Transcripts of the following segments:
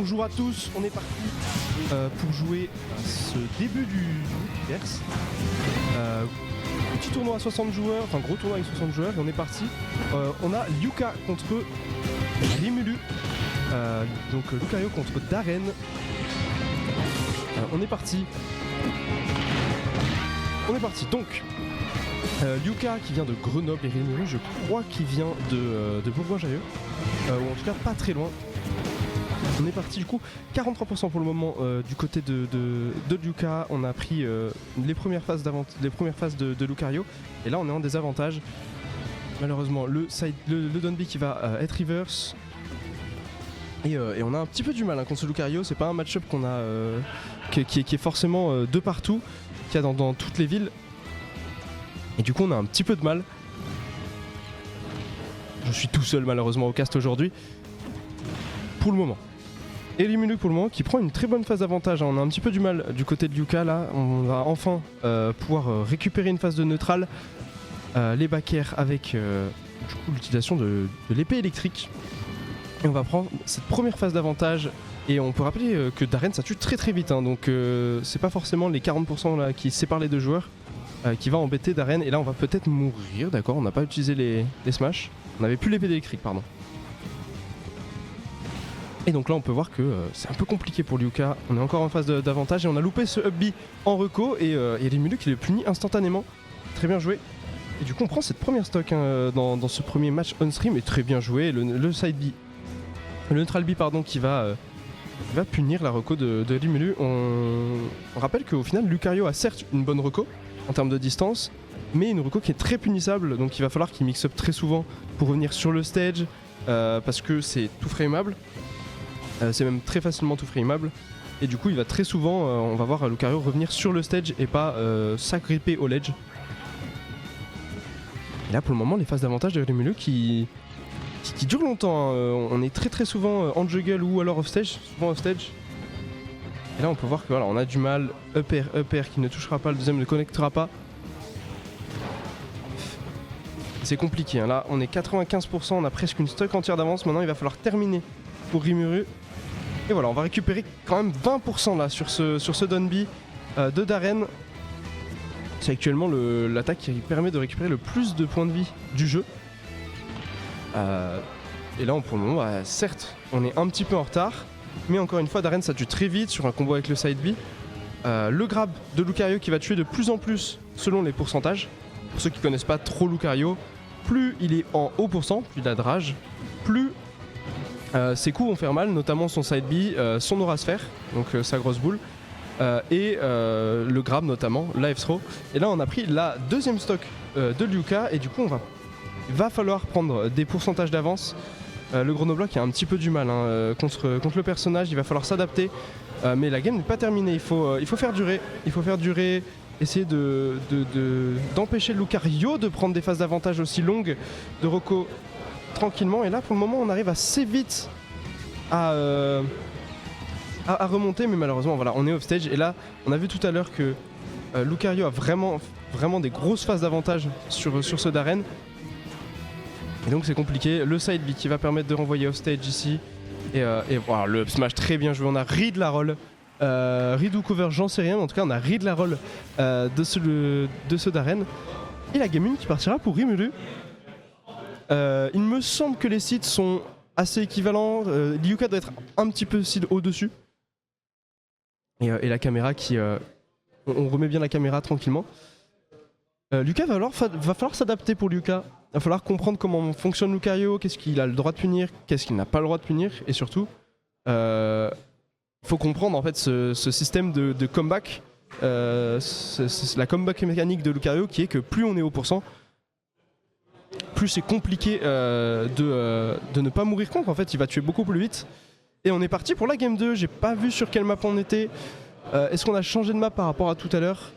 Bonjour à tous, on est parti pour jouer à ce début du multiverse. Petit tournoi à 60 joueurs, enfin gros tournoi avec 60 joueurs et on est parti. On a Yuka contre Rimulu, donc Lucario contre Darren. On est parti. Donc Yuka qui vient de Grenoble et Rimulu je crois qu'il vient de Bourgoin-Jallieu, ou en tout cas pas très loin. On est parti du coup 43% pour le moment du côté de Yuka. On a pris les premières phases de Lucario et là on est en désavantage. Malheureusement le Donby qui va être reverse et on a un petit peu du mal contre ce Lucario. C'est pas un match-up qu'on a qui est forcément de partout, qu'il y a dans toutes les villes et du coup on a un petit peu de mal. Je suis tout seul malheureusement au cast aujourd'hui pour le moment. Et Rimulu pour le moment qui prend une très bonne phase d'avantage. On a un petit peu du mal du côté de Yuka là. On va enfin pouvoir récupérer une phase de neutral. Les back air avec du coup l'utilisation de l'épée électrique. Et on va prendre cette première phase d'avantage. Et on peut rappeler que Darren ça tue très très vite. Donc c'est pas forcément les 40% là, qui séparent les deux joueurs qui va embêter Darren. Et là on va peut-être mourir, d'accord. On n'a pas utilisé les smash. On n'avait plus l'épée électrique, pardon. Et donc là on peut voir que c'est un peu compliqué pour Yuka, on est encore en phase d'avantage et on a loupé ce up B en reco et Rimulu qui le punit instantanément. Très bien joué. Et du coup on prend cette première stock dans ce premier match on stream et très bien joué. Le side B, le neutral B pardon qui va punir la reco de Rimulu. On rappelle qu'au final Lucario a certes une bonne reco en termes de distance, mais une reco qui est très punissable, donc il va falloir qu'il mix up très souvent pour revenir sur le stage parce que c'est tout frameable. C'est même très facilement tout frameable et du coup il va très souvent, on va voir Lucario revenir sur le stage et pas s'agripper au ledge. Et là pour le moment les phases d'avantage de Rimulu qui durent longtemps, on est très souvent en juggle ou alors off stage, souvent off stage. Et là on peut voir que voilà, on a du mal, up air qui ne touchera pas, le deuxième ne connectera pas. C'est compliqué, hein. Là on est 95%, on a presque une stock entière d'avance, maintenant il va falloir terminer pour Rimulu. Et voilà, on va récupérer quand même 20% là sur ce Donby de Darren. C'est actuellement l'attaque qui permet de récupérer le plus de points de vie du jeu. Et là, pour le moment, certes, on est un petit peu en retard. Mais encore une fois, Darren ça tue très vite sur un combo avec le side B. Le grab de Lucario qui va tuer de plus en plus selon les pourcentages. Pour ceux qui connaissent pas trop Lucario, plus il est en haut pourcent, plus il a de rage, plus ses coups vont faire mal, notamment son side B, son aura sphère, donc sa grosse boule, et le grab notamment, la F-throw. Et là on a pris la deuxième stock de Yuka et du coup il va falloir prendre des pourcentages d'avance. Le Grenoblois qui a un petit peu du mal contre le personnage, il va falloir s'adapter, mais la game n'est pas terminée, il faut faire durer, essayer d'empêcher Lucario de prendre des phases d'avantage aussi longues de reco tranquillement. Et là pour le moment on arrive assez vite à remonter, mais malheureusement voilà, on est off stage. Et là on a vu tout à l'heure que Lucario a vraiment des grosses phases d'avantage sur ce Darren. Et donc c'est compliqué. Le side B qui va permettre de renvoyer off stage ici. Et voilà, le up smash très bien joué. On a read la roll. Read ou cover, j'en sais rien. Mais en tout cas, on a read la roll de ce Darren. Et la game 1 qui partira pour Rimulu. Il me semble que les sites sont assez équivalents. Yuka doit être un petit peu au-dessus. Et la caméra qui... on remet bien la caméra tranquillement. Yuka va falloir s'adapter pour Yuka. Il va falloir comprendre comment fonctionne Lucario, qu'est-ce qu'il a le droit de punir, qu'est-ce qu'il n'a pas le droit de punir. Et surtout, il faut comprendre en fait ce système de comeback. C'est la comeback mécanique de Lucario qui est que plus on est haut pourcent, plus c'est compliqué de ne pas mourir contre. En fait, il va tuer beaucoup plus vite. Et on est parti pour la game 2. J'ai pas vu sur quelle map on était. Est-ce qu'on a changé de map par rapport à tout à l'heure?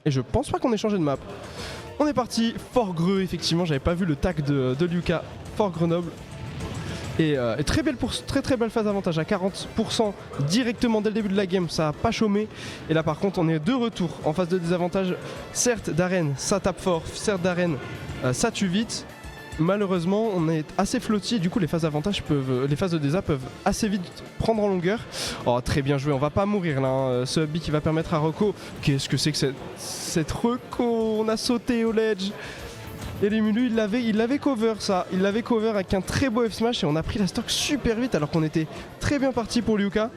Et je pense pas qu'on ait changé de map. On est parti, Fort Greux, effectivement, j'avais pas vu le tag de Yuka, Fort Grenoble. Et très belle phase d'avantage à 40% directement dès le début de la game, ça a pas chômé. Et là par contre on est de retour en phase de désavantage. Certes Darren ça tape fort, certes Darren ça tue vite. malheureusement on est assez flotti, du coup les phases d'avantage les phases de désap peuvent assez vite prendre en longueur. Oh très bien joué, on va pas mourir là, hein. Ce up B qui va permettre à Rocco, qu'est-ce que c'est que cette Rocco, on a sauté au ledge. Et Rimuru il l'avait cover ça, il l'avait cover avec un très beau F smash et on a pris la stock super vite alors qu'on était très bien parti pour Liuka.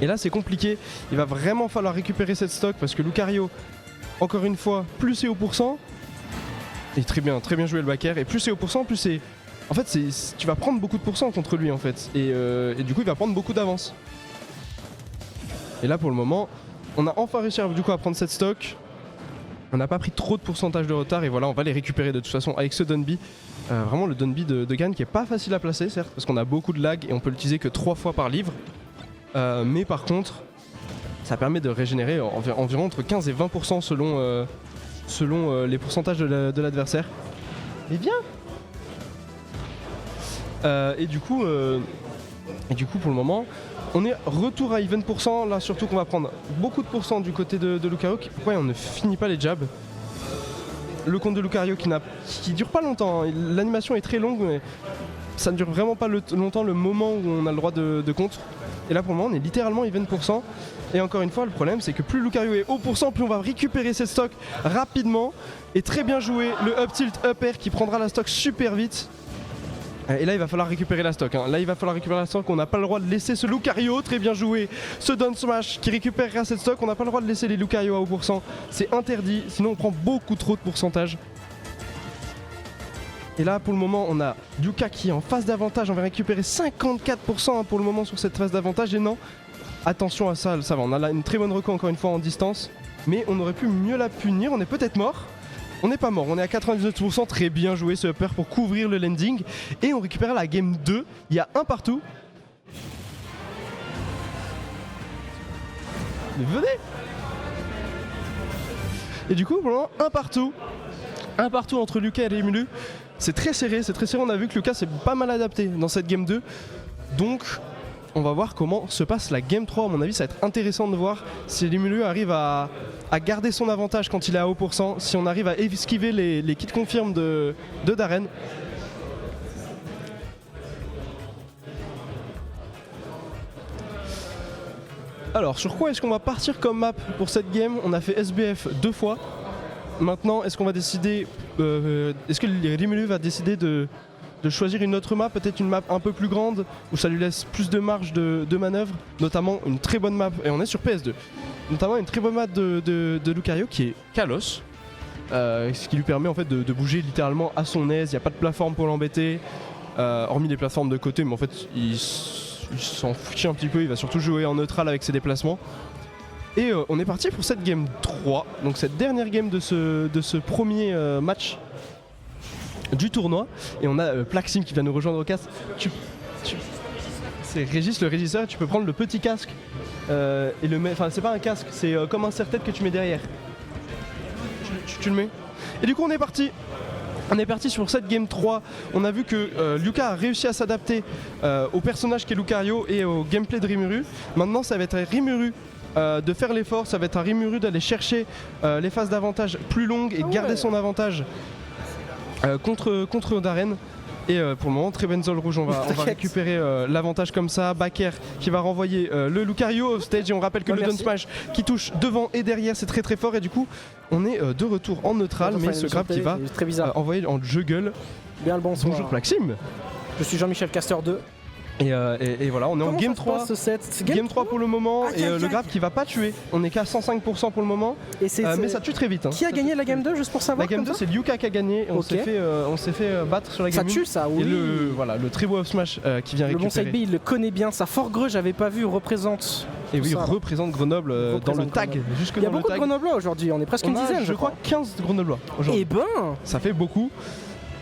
Et là c'est compliqué, il va vraiment falloir récupérer cette stock parce que Lucario, encore une fois, plus c'est au pourcent. Et très bien joué le back air. Et plus c'est au pourcent, plus c'est... En fait, tu vas prendre beaucoup de pourcents contre lui en fait. Et du coup, il va prendre beaucoup d'avance. Et là, pour le moment, on a enfin réussi du coup à prendre cette stock. On n'a pas pris trop de pourcentage de retard. Et voilà, on va les récupérer de toute façon avec ce Dunby. Vraiment le Dunby de Gan qui est pas facile à placer, certes, parce qu'on a beaucoup de lag et on peut l'utiliser que 3 fois par livre. Mais par contre, ça permet de régénérer environ entre 15 et 20% selon les pourcentages de l'adversaire. Et bien. Et du coup, pour le moment, on est retour à even %. Là, surtout qu'on va prendre beaucoup de pourcents du côté de Lucario. Pourquoi on ne finit pas les jabs? Le compte de Lucario qui dure pas longtemps. Hein. L'animation est très longue, mais ça ne dure vraiment pas longtemps le moment où on a le droit de contre. Et là, pour le moment, on est littéralement even %. Et encore une fois, le problème, c'est que plus Lucario est haut %, plus on va récupérer cette stock rapidement. Et très bien joué, le up tilt, up air qui prendra la stock super vite. Et là, il va falloir récupérer la stock. Hein. Là, il va falloir récupérer la stock. On n'a pas le droit de laisser ce Lucario, très bien joué. Ce down smash qui récupérera cette stock. On n'a pas le droit de laisser les Lucario à haut %. C'est interdit, sinon on prend beaucoup trop de pourcentage. Et là, pour le moment, on a Yuka qui est en phase d'avantage. On va récupérer 54% pour le moment sur cette phase d'avantage. Et non, attention à ça, ça va. On a là une très bonne reco encore une fois en distance. Mais on aurait pu mieux la punir. On est peut-être mort. On n'est pas mort. On est à 99%. Très bien joué ce upper pour couvrir le landing. Et on récupère la game 2. Il y a un partout. Mais venez! Et du coup, pour le moment, un partout. Un partout entre Lucas et Rimuru. C'est très serré, on a vu que Lucas s'est pas mal adapté dans cette game 2. Donc on va voir comment se passe la game 3. À mon avis ça va être intéressant de voir si Rimuru arrive à garder son avantage quand il est à haut %, si on arrive à esquiver les kits confirmes de Darren. Alors sur quoi est-ce qu'on va partir comme map pour cette game? On a fait SBF 2 fois. Maintenant, est-ce qu'on va décider, est-ce que Rimuru va décider de choisir une autre map, peut-être une map un peu plus grande, où ça lui laisse plus de marge de manœuvre, notamment une très bonne map, et on est sur PS2, notamment une très bonne map de Lucario qui est Kalos, ce qui lui permet en fait de bouger littéralement à son aise, il n'y a pas de plateforme pour l'embêter, hormis les plateformes de côté, mais en fait il s'en fiche un petit peu, il va surtout jouer en neutral avec ses déplacements. Et on est parti pour cette game 3, donc cette dernière game de ce premier match du tournoi. Et on a Plaxim qui vient nous rejoindre au casque. C'est Régis le régisseur, tu peux prendre le petit casque et le mettre. Enfin, c'est pas un casque, c'est comme un serre-tête que tu mets derrière. Tu le mets. Et du coup, on est parti. On est parti sur cette game 3. On a vu que Luca a réussi à s'adapter au personnage qui est Lucario et au gameplay de Rimuru. Maintenant, ça va être à Rimuru de faire l'effort, ça va être à Rimuru d'aller chercher les phases d'avantage plus longues et garder son avantage contre Darren. Et pour le moment, très bonne zone rouge, on va récupérer l'avantage comme ça. Backer qui va renvoyer le Lucario off stage. Et on rappelle que le down smash qui touche devant et derrière, c'est très très fort. Et du coup, on est de retour en neutral, mais ce grab qui va envoyer en juggle. Bien le bonsoir. Bonjour Plaxim. Je suis Jean-Michel Caster 2. Et voilà, on est en game 3. Game 3 pour le moment, et le grab qui va pas tuer. On est qu'à 105% pour le moment, mais ça tue très vite. Hein. Qui a gagné la game 2 juste pour savoir? La game 2 c'est Liuka qui a gagné, on s'est fait battre sur la game 1. Ça tue ça, oui. Et le très beau up smash qui vient récupérer. Le bon side B il le connaît bien, sa Fort Greux j'avais pas vu représente. Et oui, représente Grenoble dans le tag, jusque dans le tag. Il y a beaucoup de Grenoblois aujourd'hui, on est presque une dizaine je crois 15 Grenoblois aujourd'hui. Et ben ça fait beaucoup,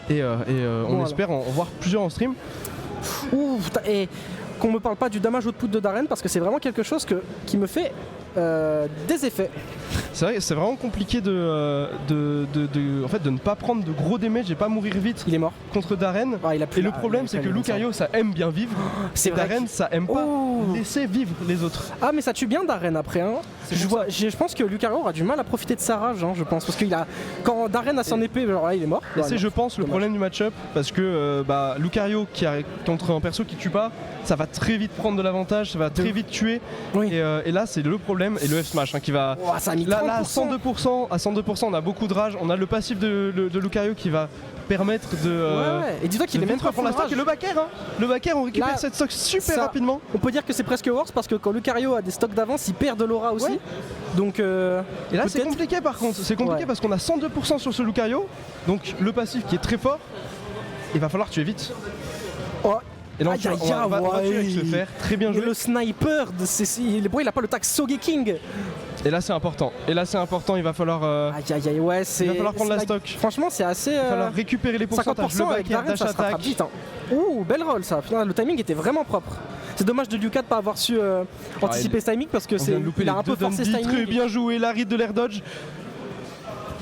et on espère en voir plusieurs en stream. Ouh, et qu'on me parle pas du damage output de Darren parce que c'est vraiment quelque chose qui me fait des effets. C'est vrai, c'est vraiment compliqué en fait, de ne pas prendre de gros damage et pas mourir vite Il est mort. contre Darren. Ah, il a plus Et le la- problème, il a c'est pas que les Lucario, ça aime bien vivre. C'est Et vrai Darren, ça aime pas Oh. laisser vivre les autres. Ah mais ça tue bien Darren après hein. Je pense que Lucario aura du mal à profiter de sa rage hein, je pense parce qu'il a quand Darren a son épée genre là il est mort. Et Ouais, c'est, non. je pense, le Dommage. problème du match-up parce que Lucario contre un perso qui tue pas, ça va très vite prendre de l'avantage, ça va très vite tuer. Oui. Et là, c'est le problème. Et le F-Smash qui va. Oh, ça a mis Là, à 30%. 102%, on a beaucoup de rage. On a le passif de Lucario qui va permettre de. Ouais. Et dis-toi qu'il de est même vite pas reprendre la full stock. Et rage. le backer, hein. Le backer, on récupère Là, cette stock super ça- rapidement. On peut dire que c'est presque worse parce que quand Lucario a des stocks d'avance, il perd de l'aura aussi. Ouais. Donc Et là, c'est peut-être- compliqué par contre. C'est compliqué Ouais. parce qu'on a 102% sur ce Lucario. Donc, le passif qui est très fort. Il va falloir tuer vite. Oh. Et là, Aïe, aïe, on va ouais. tuer avec ce fer. Très bien Et joué. le sniper de il a pas le tag Sogeking. Et là, c'est important. Il va falloir. Aïe aïe aïe ouais c'est. Il va falloir prendre la c'est stock. Franchement c'est assez. Il va falloir récupérer les pourcentages. 50% Le avec backer, Darren dash ça se rattrape attack. vite hein. Ouh belle roll ça. Putain, le timing était vraiment propre. C'est dommage de Ducat de pas avoir su anticiper ce timing parce que On vient de louper il a les un peu deux forcé ce Dundee. Très timing. bien joué, la read de l'air dodge.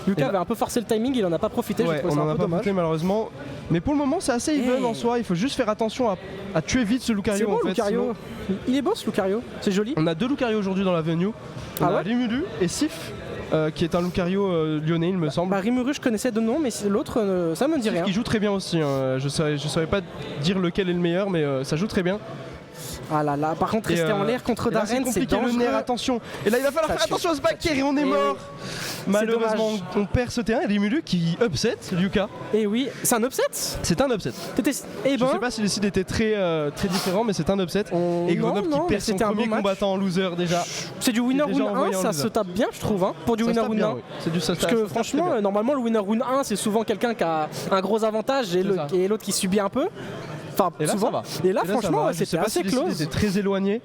Lucas Et là- avait un peu forcé le timing, il en a pas profité, j'ai Ouais, trouvé on ça en un a peu pas dommage. profité malheureusement. Mais pour le moment, c'est assez even Hey. en soi. Il faut juste faire attention à tuer vite ce C'est Lucario. beau en fait, Lucario. Il est beau ce Lucario, c'est joli. sinon- On a deux Lucario aujourd'hui dans l'avenue. On Ah a ouais Rimuru et Sif, qui est un Lucario lyonnais, il me semble. Bah Rimuru je connaissais de nom mais l'autre ça me dit rien. Qui joue très bien aussi. Hein. Je saurais pas dire lequel est le meilleur, mais ça joue très bien. Ah là là, par contre Et, rester en l'air contre et là, Darren c'est compliqué le dangereux. nerf, attention. Et là, il va falloir Ça faire tue. attention à ce backer et on est Eh mort. oui. Malheureusement, dommage. on perd ce terrain. Et Rimuru qui upset Yuka. Et oui, c'est un upset. C'est un upset. Eh Je ben, sais pas si les sides étaient très différents, mais c'est un upset. Et Grenoble non, qui mais perd son c'était un premier beau match. combattant en loser déjà. C'est du winner déjà round 1, envoyé en ça loser. se tape bien je trouve hein, pour du Ça se winner tape round bien, 1. oui. C'est du ça se Parce tape- que ça se tape franchement, très bien. normalement le winner round 1 c'est souvent quelqu'un qui a un gros avantage et C'est ça. l'autre qui subit un peu. Enfin Et là, souvent. ça va. Et là ça franchement va. Je sais c'était pas si assez les sides close. étaient très éloignés.